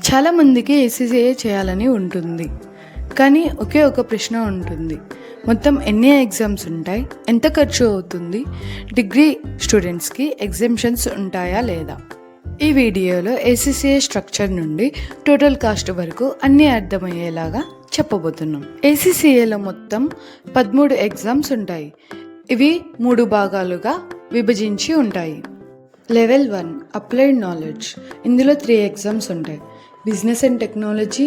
చాలామందికి ఏసీసీఏ చేయాలని ఉంటుంది, కానీ ఒకే ఒక ప్రశ్న ఉంటుంది. మొత్తం ఎన్ని ఎగ్జామ్స్ ఉంటాయి, ఎంత ఖర్చు అవుతుంది, డిగ్రీ స్టూడెంట్స్కి ఎగ్జామ్షన్స్ ఉంటాయా లేదా? ఈ వీడియోలో ఏసీసీఏ స్ట్రక్చర్ నుండి టోటల్ కాస్ట్ వరకు అన్నీ అర్థమయ్యేలాగా చెప్పబోతున్నాం. ఏసీసీఏలో మొత్తం 13 ఎగ్జామ్స్ ఉంటాయి. ఇవి 3 భాగాలుగా విభజించి ఉంటాయి. Level 1 applied knowledge. ఇందులో 3 ఎగ్జామ్స్ ఉంటాయి: business and technology,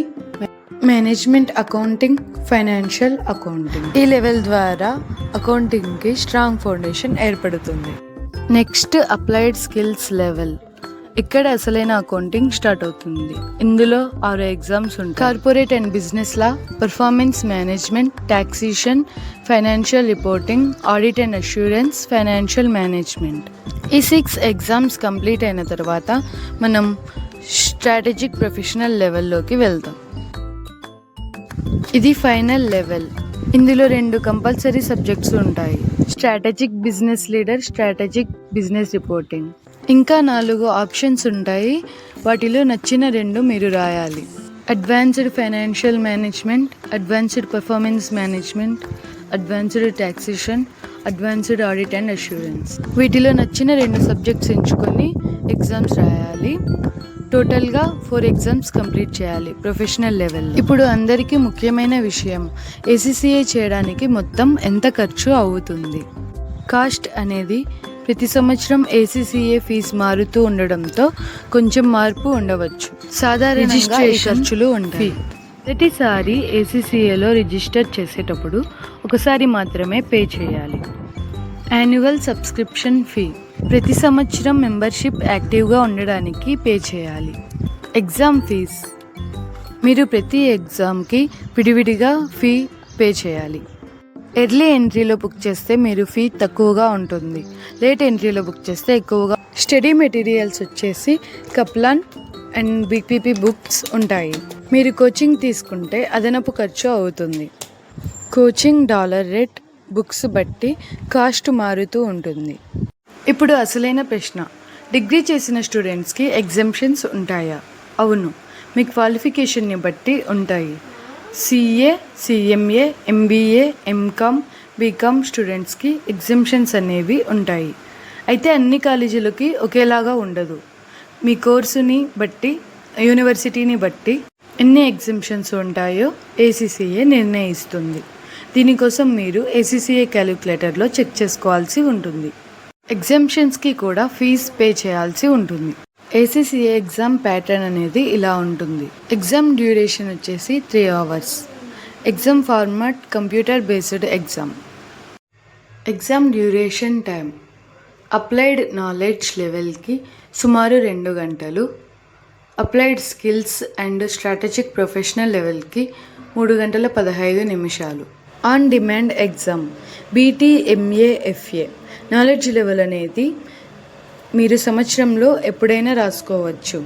management accounting, financial accounting. ఈ లెవెల్ ద్వారా అకౌంటింగ్కి స్ట్రాంగ్ ఫౌండేషన్ ఏర్పడుతుంది. Next applied skills level. ఇక్కడ అసలైన అకౌంటింగ్ స్టార్ట్ అవుతుంది. ఇందులో 6 ఎగ్జామ్స్ ఉంటాయి: corporate and business law, performance management, taxation, financial reporting, audit and assurance, financial management. ఈ 6 exams complete అయిన తర్వాత మనం స్ట్రాటజిక్ ప్రొఫెషనల్ లెవెల్లోకి వెళ్తాం. ఇది ఫైనల్ లెవెల్. ఇందులో 2 కంపల్సరీ సబ్జెక్ట్స్ ఉంటాయి: strategic business leader, strategic business reporting. ఇంకా 4 ఆప్షన్స్ ఉంటాయి. వాటిలో నచ్చిన 2 మీరు రాయాలి: advanced financial management, advanced performance management, advanced taxation, advanced audit and assurance. వీటిలో నచ్చిన 2 సబ్జెక్ట్స్ ఎంచుకొని ఎగ్జామ్స్ రాయాలి. టోటల్గా 4 ఎగ్జామ్స్ కంప్లీట్ చేయాలి ప్రొఫెషనల్ లెవెల్. ఇప్పుడు అందరికీ ముఖ్యమైన విషయం, ఏసీసీఏ చేయడానికి మొత్తం ఎంత ఖర్చు అవుతుంది. కాస్ట్ అనేది ప్రతి సంవత్సరం ఏసీసీఏ ఫీజు మారుతూ ఉండడంతో కొంచెం మార్పు ఉండవచ్చు. సాధారణంగా ఖర్చులు ఉంటాయి. ప్రతిసారి ఏసీసీఏలో రిజిస్టర్ చేసేటప్పుడు ఒకసారి మాత్రమే పే చేయాలి. Annual subscription fee. ప్రతి సంవత్సరం మెంబర్షిప్ యాక్టివ్గా ఉండడానికి పే చేయాలి. Exam fees. మీరు ప్రతి ఎగ్జామ్కి విడివిడిగా ఫీ పే చేయాలి. ఎర్లీ ఎంట్రీలో బుక్ చేస్తే మీరు ఫీ తక్కువగా ఉంటుంది, లేట్ ఎంట్రీలో బుక్ చేస్తే ఎక్కువగా. స్టడీ మెటీరియల్స్ వచ్చేసి కప్లాన్ అండ్ బీపీపీ బుక్స్ ఉంటాయి. మీరు కోచింగ్ తీసుకుంటే అదనపు ఖర్చు అవుతుంది. కోచింగ్ డాలర్ రేట్, బుక్స్ బట్టి కాస్ట్ మారుతూ ఉంటుంది. ఇప్పుడు అసలైన ప్రశ్న, డిగ్రీ చేసిన స్టూడెంట్స్కి ఎగ్జామ్షన్స్ ఉంటాయా? అవును, మీ క్వాలిఫికేషన్ని బట్టి ఉంటాయి. CA, CMA, MBA, MCom, BCom స్టూడెంట్స్కి ఎగ్జామ్షన్స్ అనేవి ఉంటాయి. అయితే అన్ని కాలేజీలకి ఒకేలాగా ఉండదు. మీ కోర్సుని బట్టి, యూనివర్సిటీని బట్టి ఎన్ని ఎగ్జామ్షన్స్ ఉంటాయో ఏసీసీఏ నిర్ణయిస్తుంది. దీనికోసం మీరు ఏసీసీఏ క్యాలిక్యులేటర్లో చెక్ చేసుకోవాల్సి ఉంటుంది. ఎగ్జామ్షన్స్కి కూడా ఫీజ్ పే చేయాల్సి ఉంటుంది. ఏసీసీఏ ఎగ్జామ్ ప్యాటర్న్ అనేది ఇలా ఉంటుంది. ఎగ్జామ్ డ్యూరేషన్ వచ్చేసి 3 hours. Exam format computer based exam. Exam duration time. Applied knowledge లెవెల్కి సుమారు 2 గంటలు, applied skills and strategic professional లెవెల్కి 3 గంటల 15 నిమిషాలు. On demand exam. BT, MA, FA knowledge level అనేది మీరు సంవత్సరంలో ఎప్పుడైనా రాసుకోవచ్చు.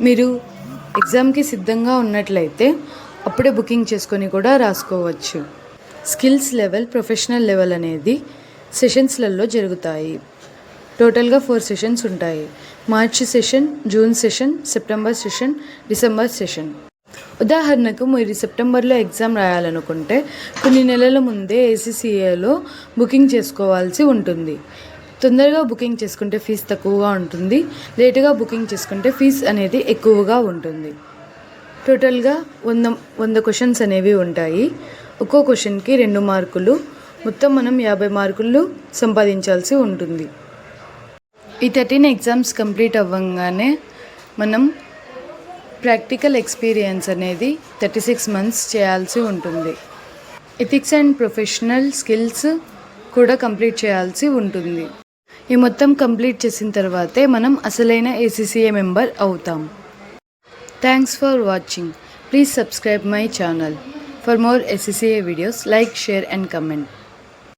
మీరు ఎగ్జామ్కి సిద్ధంగా ఉన్నట్లయితే అప్పుడే బుకింగ్ చేసుకొని కూడా రాసుకోవచ్చు. స్కిల్స్ లెవెల్, ప్రొఫెషనల్ లెవెల్ అనేది సెషన్స్లలో జరుగుతాయి. టోటల్గా 4 సెషన్స్ ఉంటాయి: March session, June session, September session, December session. ఉదాహరణకు మీరు సెప్టెంబర్లో ఎగ్జామ్ రాయాలనుకుంటే కొన్ని నెలల ముందే ఏసీసీఏలో బుకింగ్ చేసుకోవాల్సి ఉంటుంది. తొందరగా బుకింగ్ చేసుకుంటే ఫీజు తక్కువగా ఉంటుంది, లేటుగా బుకింగ్ చేసుకుంటే ఫీజు అనేది ఎక్కువగా ఉంటుంది. టోటల్గా 100 క్వశ్చన్స్ అనేవి ఉంటాయి. ఒక్కో క్వశ్చన్కి 2 మార్కులు. మొత్తం మనం 50 మార్కులు సంపాదించాల్సి ఉంటుంది. ఈ 13 ఎగ్జామ్స్ కంప్లీట్ అవ్వగానే మనం ప్రాక్టికల్ ఎక్స్పీరియన్స్ అనేది 36 months చేయాల్సి ఉంటుంది. ఎథిక్స్ అండ్ ప్రొఫెషనల్ స్కిల్స్ కూడా కంప్లీట్ చేయాల్సి ఉంటుంది. ఈ మొత్తం కంప్లీట్ చేసిన తర్వాతే మనం అసలైన ఏసీసీఏ మెంబర్ అవుతాం. Thanks for watching. Please subscribe my channel. For more ACCA videos, like, share and comment.